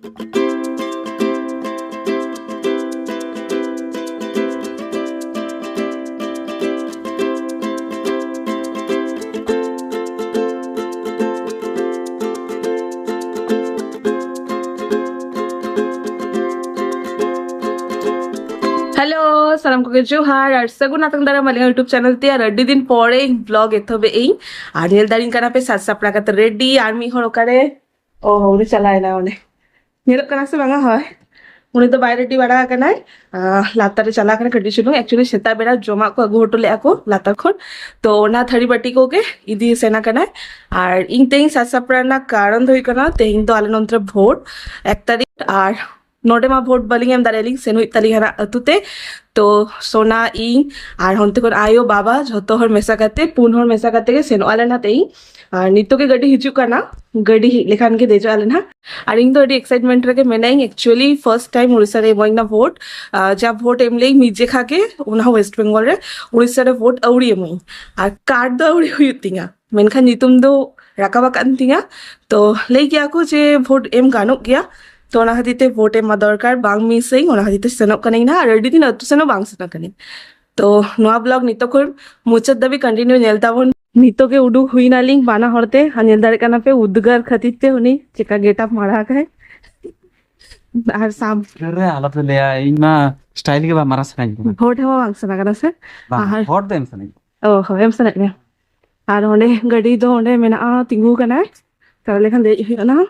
Hello सालाम को जोहार और सगुन आतंग दारा मालिक यूट्यूब चैनल ते और अड्डी दिन पड़े ब्लॉग एथबे एई और हेल दारिन कना पे सात सापड़ा का रेडी आर्मी हर ओकारे ओ उनी चलाय ना ओने नेलो कना से बांगा होय उनी तो बाय रेडी बाड़ा कनाय लातारे चला कना कडी सुनु एक्चुअली सेता बेड़ा जमा को अगु होटले आको लातार खन तो ना थड़ी बाटी को के इदी सेना कनाय और इन तेई सात सापड़ा ना कारण धोई कना तेई तो आले नंतर भोट 1 तारीख और नोडे मा भोट बलिंग एम दारेलिंग सेनु इताली हना अतुते तो सोना इन और हनते कोन आयो बाबा जतो हर मेसा करते पुन हर मेसा करते के सेनु आले ना तेई और नितो के गड्डी हिजु करना गड्डी लेखान के देजो आले ना और इन तो अडी एक्साइटमेंट रके मेनाइंग एक्चुअली फर्स्ट टाइम उड़ीसा रे मोइंग ना भोट जब भोट एम लेई मिजे खाके उना वेस्ट बेंगल रे उड़ीसा रे भोट अउड़ी एम और कार्ड दो अउड़ी हुयतिंगा मेनखान नितुम दो राकाबा कानतिंगा तो लेई गया को जे भोट एम गानो गया तो ओना खातिर भोट एम दरकार बांग मिसिंग ओना खातिर सेनोक कनै ना और अडी दिन अतु सेनो बांग सेनो कनै तो नोआ ब्लॉग नितो को मुचाद दबी कंटिन्यू नेलताबन नितो के उडुक हुई नालिंग बाना हरते नेल दारे कना पे उद्गार खातिर ते उनी चिका गेटअप मारा है और साम रे हालत ले इना स्टाइल के बा मारा सनाई भोट हेवा बांग सेना कना से भोट देम सनाई ओ हो एम सेना ने और ओने गडी दो ओने मेना आ तिंगु कना तर लेखन दे ना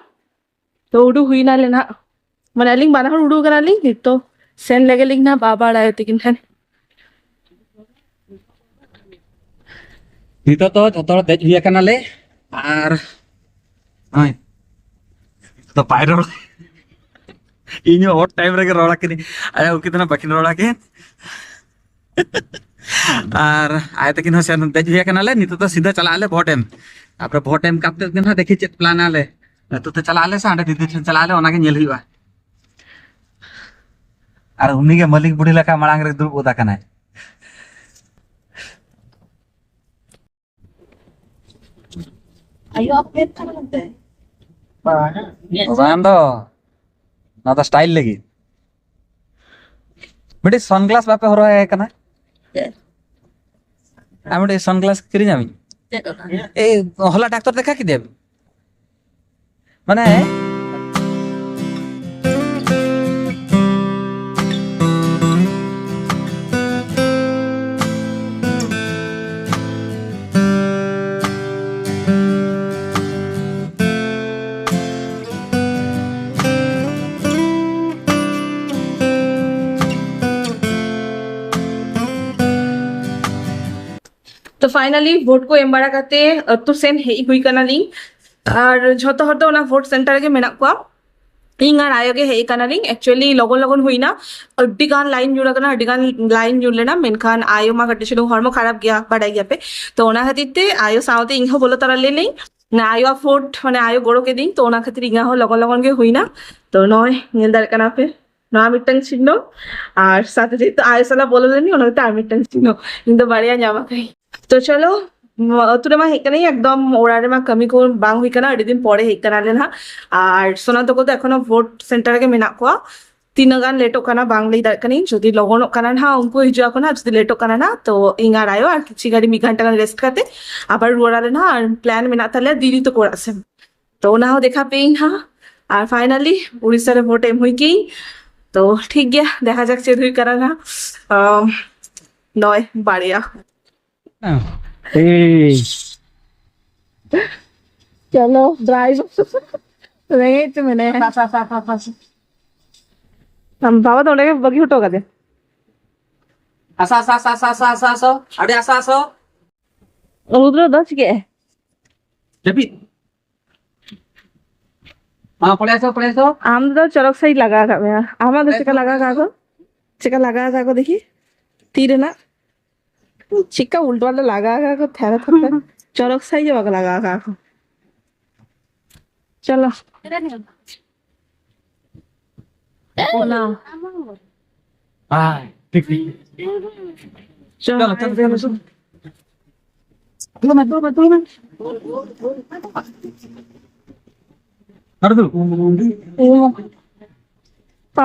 तो उडू हुई ना लेना मनालिंग बाना हर उडू कना लिंग तो सेन लगे लिंग ना बाबा आए तिकिन ठन नितो तो जतो देज हुई कना ले और हाय तो पायरो इन्यो हॉट टाइम रे रोड़ा के आया कितना बाकी रोड़ा के और आए तकिन हो सेन देज हुई कना ले नितो तो सीधा चला ले भोट एम आपरे भोट एम कापते दिन देखि चेत प्लान आले तो चला ले साडे दीदी ठन चला ले ओना के नेल हुआ और उन्हीं के मलिक बुढ़ी लका मांग रे दुब ओदा कना आयो आप पेट खाना लगता है बांधो ना तो स्टाइल लगी बेटे सनग्लास बापे हरो है कना आ बेटे सनग्लास करी जामी ए हला डॉक्टर देखा कि देब माने तो फाइनली भोट को एम बाड़ा करते तो सेन हे हुई कना लिंग और झोतो हर तो ना भोट सेंटर के मेना को ᱤᱧ ᱟᱨ ᱟᱭᱳ ᱜᱮ ᱦᱮᱡ ᱠᱟᱱᱟᱞᱤᱧ एक्चुअली ᱞᱚᱜᱚᱱ ᱞᱚᱜᱚᱱ ᱦᱩᱭᱱᱟ ᱟᱹᱰᱤ ᱜᱟᱱ ᱞᱟᱭᱤᱱ ᱡᱩᱲ ᱟᱠᱟᱱᱟ ᱟᱹᱰᱤ ᱜᱟन लाइन जुड़ लेना मेनखान आयो मा कटे चलो हरमो खराब गया बाड़ाई गया पे तो ओना खातिर ते आयो सावते इन हो बोलो तारा ले लें ना आयो फोर्ट माने आयो गोड़ो के दिन तो ओना खातिर इंगा हो लगन लगन के हुई ना तो नय नेल दार कना पे ना मिटन चिन्नो और साथे तो आयो साला बोलो लेनी ओना ते मिटन चिन्नो इन तो बढ़िया जामा कहीं तो चलो तुरे मा हेक नहीं एकदम ओरारे मा कमी को बांग हुई कना अड़ी दिन पड़े हेक कना लेना और सोना तो को तो एखोनो भोट सेंटर के मेना को तीना गान लेटो कना बांग लई दार कनी जदी लगन कना ना उनको हिजुआ को ना जदी लेटो कना ना तो इंगार आयो और किछि गाड़ी मी घंटा रेस्ट करते आबार रुआरा लेना और प्लान मेना ताले दिरी तो कोरा से तो ना हो देखा पेइन हां और फाइनली उड़ीसा रे भोट एम हुई की तो ठीक गया देखा जाक चेद हुई करा ना नय बढ़िया चलो ड्राइव रहेंगे मैंने हम बाबा तो उन्हें बगी उठो कर दे आसा आसा आसा आसा आसा आसा आसा अरे आसा आसा उधर दस के जबी हां पड़े सो आम तो चरक सही लगा था मैं आमा तो चिका लगा था को देखिए तीर ना चिका उल्टा वाला लगा को थेरा थोड़ा चरक सही जगह लगा को चलो ना हां ठीक चलो चलो दो मैं अरे ओ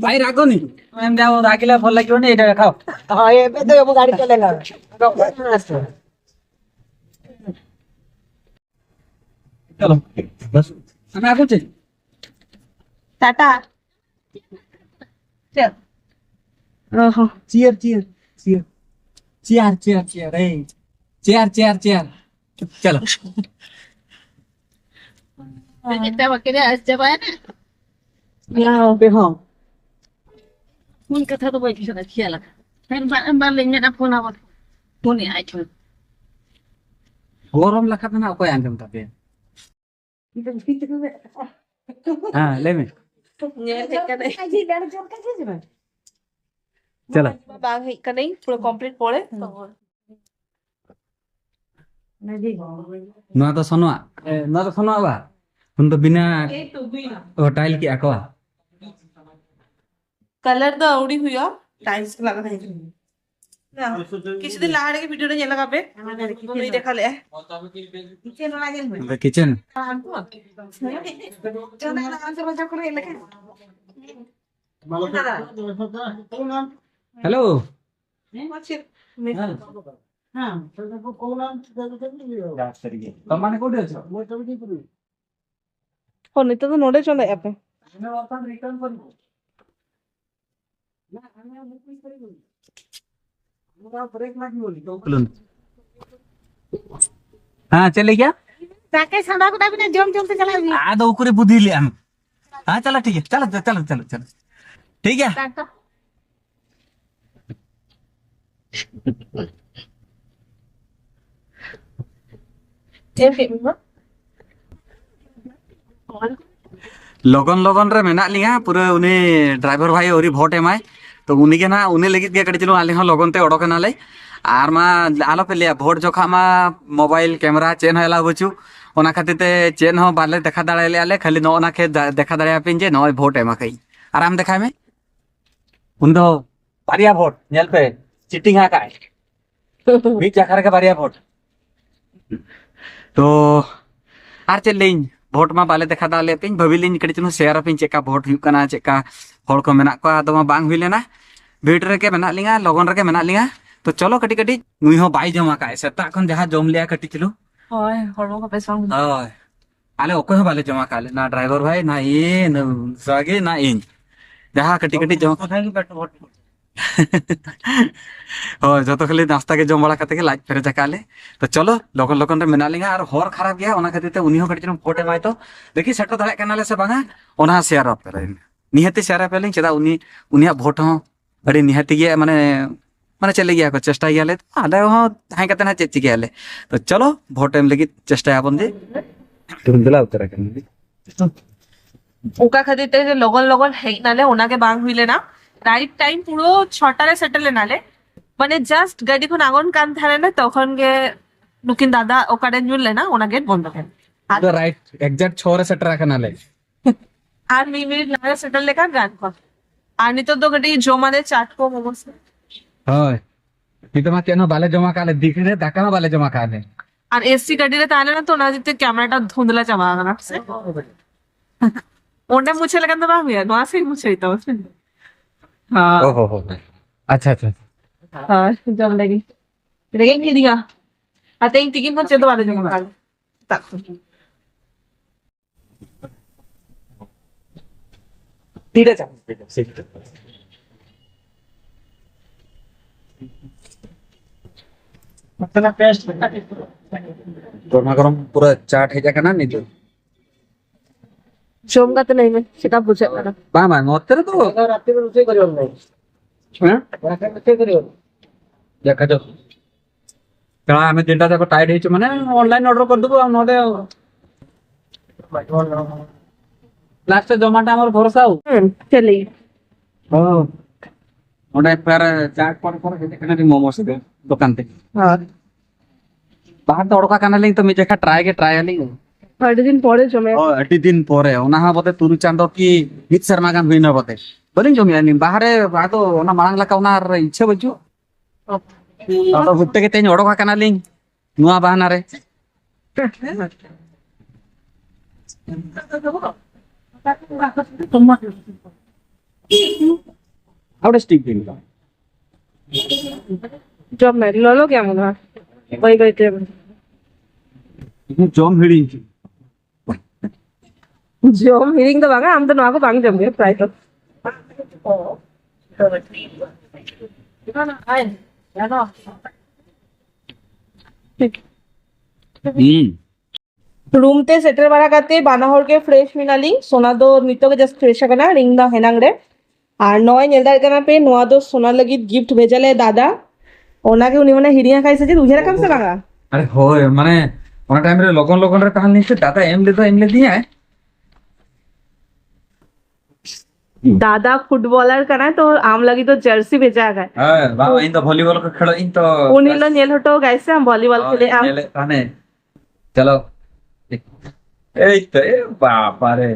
भाई रागोनी एम जाओ रागिला भल लागियोनी एटा खाओ हाँ ये पे तो गाड़ी चलेगा चलो बस हमें आगो चे टाटा चल ओहो chair chair chair chair chair chair a chair chair chair चलो Kita pakai dia coba ya. याओ पे हां Pun kata tu baik sana kia lah. Kan balingnya apa nama? Pun ya itu. गरम लखा ना कोई आंदम तबे हां ले में ये हेक नहीं जी डाल जोर का जी में चलो बाग हेक नहीं पूरा कंप्लीट पड़े ना तो सनवा बा उन तो बिना ओ टाइल की अकवा कलर तो औड़ी हुई है टाइल्स लगा है किसी दिन लाड़ के वीडियो ने लगा पे मम्मी देखा ले किचन वाला गेल में द किचन जो ना लगा से मजा करे लगे हेलो हां तो कौन तमाने कोडे छ फोन तो नोडे चले आप मैं वापस रिटर्न कर ना हमें बुकिंग करेंगे हमरा ब्रेक लागी बोली तो हां चले क्या ताके संडा को दाबी ना जम जम से चला आ दो करे बुद्धि ले हम हां चलो ठीक है चलो चलो चलो चलो ठीक है लगन लगन रे मेना लिया पूरा उन्हें ड्राइवर भाई और भोट एमाय तो उन्हीं के ना उन्हें लगित के कड़ी चलो आले हां लगन ते ओडोकना ले आर मा आलो पे लिया भोट जोखा मा मोबाइल कैमरा चेन हला बचु ओना खातिर ते चेन हो बाले देखा दाड़े ले आले खाली नो ना के देखा दाड़े आपिन जे नय भोट एमा कई आराम देखाय में उन दो बारिया भोट नेल पे चिटिंग हा काय बीच आखर के बारिया भोट तो आर चलें भोट मा बाले देखा दाले पिन भविलिन कड़ी चनो शेयर पिन चेका भोट हुई कना चेका हड़ को मेना को आदो मा बांग हुई लेना भीड़ रे के मेना लिंगा लगन रे के मेना लिंगा तो चलो कटी कटी नुई हो बाई जमा काय सेता खन जहां जम लिया कटी चलो ओए हड़ो का पैसा ओय आले ओको बाले जमा काले ना ड्राइवर भाई ना ये न सागे ना इन जहां कटी कटी जमा खाई बैठ भोट हो जो तो खाली नाश्ता के जम बड़ा करते के लाइट फेरे जकाले तो चलो लोकन लोकन रे मेना लिंगा और हर खराब गया ओना खातिर ते उनी हो कटी चनो फोटे माय तो देखि सेटो दाले कनाले से बांगा ओना शेयर अप करे निहते शेयर अप लिंग चदा उनी उनिया भोट हो अरे निहते गया माने माने चले गया को चेष्टा गयाले आले हो हाई कते ना चेची गयाले तो चलो भोट एम लगी चेष्टा आपन दे तुम दिला उतर के ओका खातिर ते लगन लगन हेक नाले ओना के बांग हुई लेना রাইট টাইম পুরো 6টারে সেটেল নালে মানে জাস্ট গাড়ি কোন আগন কান থারে না তখন গে নুকিন দাদা ওকারে জুললে না ওনা গেট বন্ধ করে तो राइट एग्जैक्ट 6 रे सेटर रखना ले আর মিনিট না সেটেল লেখা গান কর আর নি তো গাড়ি জমানে চাটকো মোমোস হয় নি তো मा केनो बाले जमा काले दिख रे दाका बाले जमा काले আর এসি গাড়িতে তাহলে না তো না দিতে ক্যামেরাটা ধুন্দলা চাবা রাখছে ওটা মুছে লাগান তো ভাবিয়া নো আসে মুছে দিতে হবে हाँ ओहो हो अच्छा अच्छा हाँ जम लगी लेकिन क्या दिया आते ही टिकट मत चलो वाले जमा कर तक तीरे जा सीट मतलब पेस्ट गरमा गरम पूरा चाट है जाका ना नीचे জম গাতে নাই মে সেটা বুঝে না बा मा नोतेरे तो रात में रोसे करियो नहीं हां रात में रोसे करियो देखा जो कला हमें दिनटा जाको टाइट है माने ऑनलाइन ऑर्डर कर दबो नोदे लास्ट जमाटा हमर भरोसा हो चली ओ ओडे पर चाट पर हेते कने मोमो से दुकान ते हाँ बाहर तो ओडका काना लिंग तो मी जेका ट्राई लिंग थर्टी दिन पड़े जमे ओ 80 दिन परे ओना हा बते तुरु चांदो की मित शर्मा गान हुइना बते बलिंग जमी आनी बाहरे बातो ओना मांग लका ओना इच्छा बजु तो हुत्ते के तेन ओडका काना लिंग नुआ बहाना रे അവിടെ സ്റ്റിക്ക് ഇല്ല জম নাই ললো কেমন হয় ওই কইতে জম হিড়িঞ্চি জম হিরিং তো বাঙা আম তো নয়া को বাং জম গে প্রায় তো रूम ते सेटल बारा करते बानाहर के फ्रेश मिनाली सोना दो नितो के जस्ट फ्रेश करना रिंग दा हेनांग रे আর নয় নেলদার কেনা পে নোয়া দো সোনার লাগি গিফট ভেজালে দাদা ওনাকে উনি মানে হিরিয়া খাইছে যে উজেরা কামছে বাঙা আরে হয় মানে ওনা টাইম রে লগন লগন রে তাহলে নিছে দাদা এমলে দিয়ে दादा फुटबॉलर कना तो आम लगी तो जर्सी भेजा है হ্যাঁ বাবা ইন তো ভলিবল খেলো ইন তো उन्हीं लो नेल हटो गाइस हम वॉलीबॉल खेले आम নেলে তানে চলো এই তো এ বাবা রে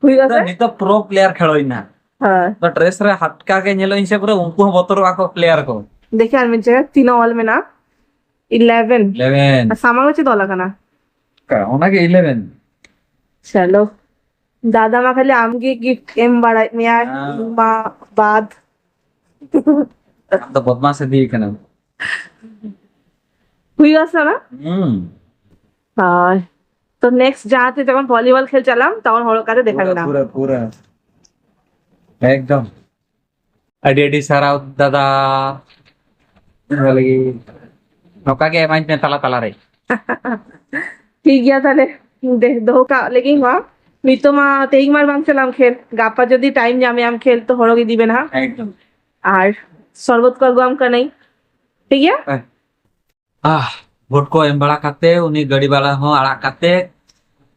हुई गसे নি তো প্রো প্লেয়ার খেলোই না हां তো ড্রেস রে হাটকা কে নেলো ইনসে পুরো উनको বতর আको প্লেয়ার को देखिए आर में जगह तीन ऑल में ना 11 11 सामान వచ్చి দলা কানা का ওনাকে 11 चलो दादा मा खाली आमगे गिफ्ट एम बड़ा मिया मा बाद তো বদমাশ দিয়ে কেন हुई गसे ना হুম हां तो नेक्स्ट जाते যখন ভলিবল খেল চালাম তখন হলো কাছে দেখা গেল पूरा पूरा एकदम अडी सारा दादा लगी नौका के माइंड में तला तला रे ঠিক গিয়া তাহলে দেখ দোকা লেগি হওয়া মিতো মা তেইং মার ভাঙছিলাম খেল গাপা যদি টাইম জামে আম খেল তো হরগি দিবে না एकदम আর শরবত করবো আম কানাই ঠিক গিয়া भोट को एम बड़ा करते उन्हीं गड़ी वाला हो आड़ा करते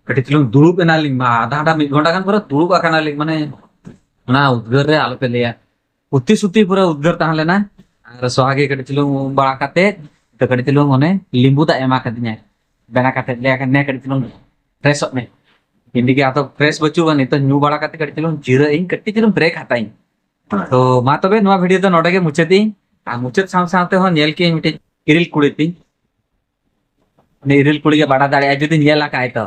कटी चलूं दुड़ूब एनालिंग मा आधा आधा मिड घंटा गान पूरा दुड़ूब आकानालिंग माने ना उद्गर रे आलो पे लिया उती सुती पूरा उद्गर ताहले ना और सोहागे कटी चलूं बड़ा करते तो कटी चलूं ओने लींबू दा एमा कदिnya बेना करते ले आके ने कटी चलूं फ्रेश में हिंदी के आतो फ्रेश बचू बनी तो न्यू बड़ा करते कटी चलूं जीरो इन कटी चलूं ब्रेक हटाई तो मा तबे नवा वीडियो तो नोडे के मुचेती आ मुचेत साम सामते हो नेल के मिटे इरिल कुड़ेती ने इरिल कुड़ी के बड़ा दाड़े जदी नेला काय तो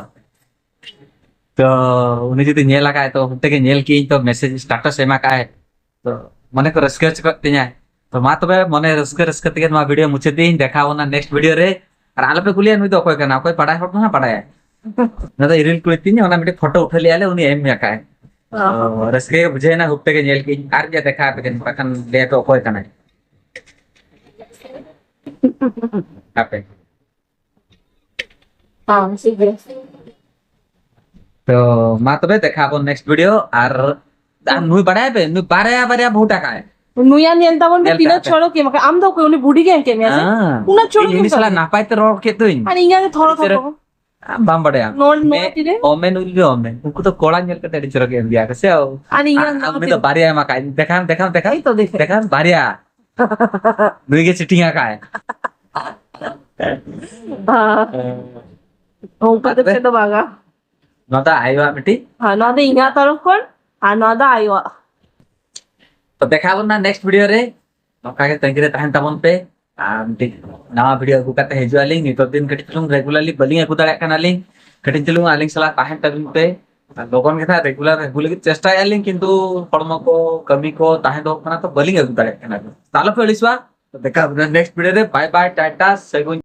उन्हें जदी नेला काय तो हुते के नेल की तो मैसेज स्टेटस एमा काय तो मने को रस्कच करते न्याय तो मा तबे मने रस्क ते नवा वीडियो मुचेती देखाओ ना नेक्स्ट वीडियो रे और आलो पे कुलिया नुई तो कोई करना कोई पढ़ाई फोटो ना पढ़ाया ना तो इरिल कुड़ी तीन ओना मिटे फोटो उठा लिया ले उन्हें एम में काय रस्के बुझे ना हुते के नेल की आर जे देखा पे पकन ले तो कोई करना आपे हां ठीक है तो मा तबे देखाबो नेक्स्ट वीडियो और नुई बढ़ाए पे नुई बारे भूटा का है নুইয়া নেলতা বন নেলতা তিন আছে। ছড়ো কি আমাকে আম দাও কই উনি বুড়ি কেন কেমে আছে উনা ছড়ো কি ini salah napai teror ke tuh আর ইংরেজি থরো থরো bam bade ya নোন নোটিরে omen uli omen uku to kolan nyel ke tadi cerok yang dia kasih আর ইংরেজি আমি তো বাড়িয়া মাকাই দেখাম এই তো দেখে দেখাম বাড়িয়া দুই গে চিটিংয়া খায় ও কত তো বাগা নটা আইবা মিটি হ্যাঁ নদে ইংা তরফ কোন আর নদা আইওয়া তো দেখাবো না নেক্সট वीडियो रे নকা কে তংকিরে তাহেন তাবন पे मिटी नवा वीडियो को कते हेजु आलिंग नितो दिन कटी चलुं रेगुलरली बलिंग aku दाड़ा kan aling कटी चलुं aling salah tahen tabin पे लोगन के था रेगुलर चेष्टा आलिंग किंतु हड़मो को कमी को ताहें दो kana तो बलिंग aku दाड़ा kan तालो पे अलिसवा तो देखा नेक्स्ट वीडियो रे बाय बाय टाटा सेगुन